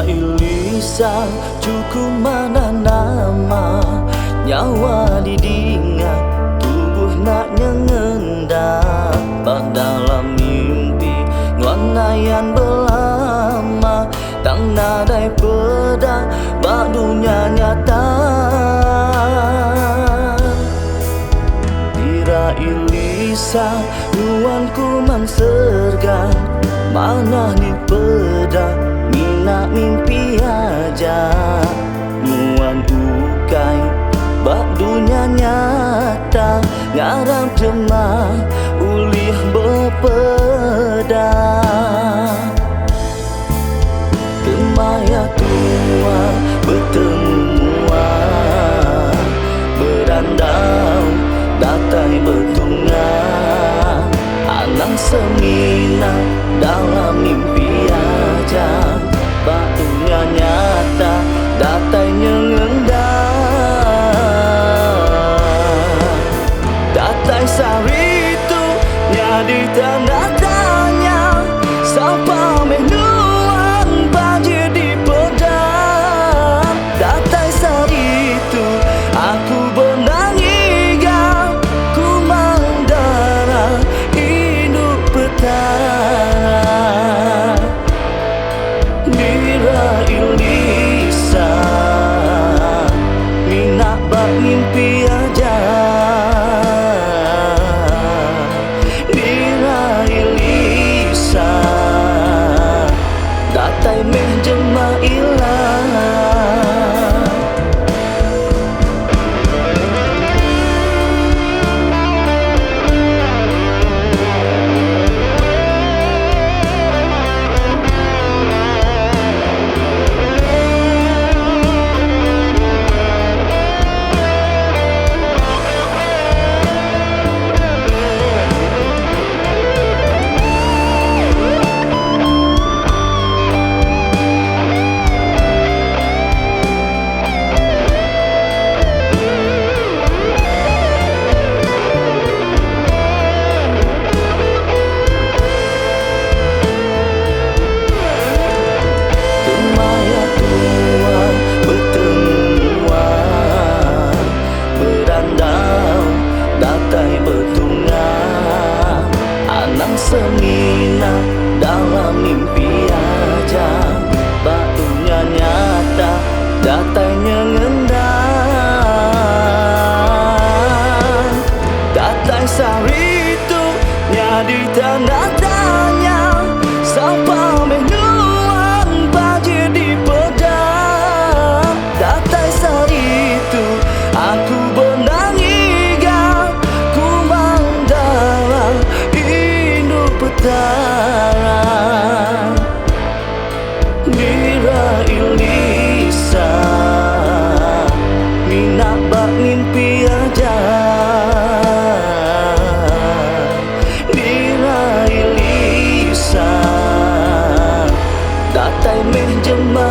Ilisa cukup mana nama nyawa didingat tubuh nak nyengendak bak dalam mimpi nguanayan belama tang nadai pedak bak dunia nyata. Tira Ilisa nuanku man serga mana ni pedak nak mimpi aja nuan ukai bak dunia nyata ngarang cemah ulih bepeda temaya tua bertemu berandau datai bertunga alang semina dalam mimpi aja bak dunia nyata datai nyengendak datai saritu nyadi tanda tanya sampai menuan banjir di pedang datai saritu aku benangiga ku mandara hidup petara. Tira Ilisa minat bak mimpi aja. Tira Ilisa datai meh jema ilah. Semina dalam mimpi aja bak dunia nyata datai nyengendak datai saritu nyadi tanda tanya sampai menuan banjir di pedang datai saritu aku benangiga ku mandala petara. Tira Ilisa minat bak mimpi aja. Tira Ilisa datai meh jema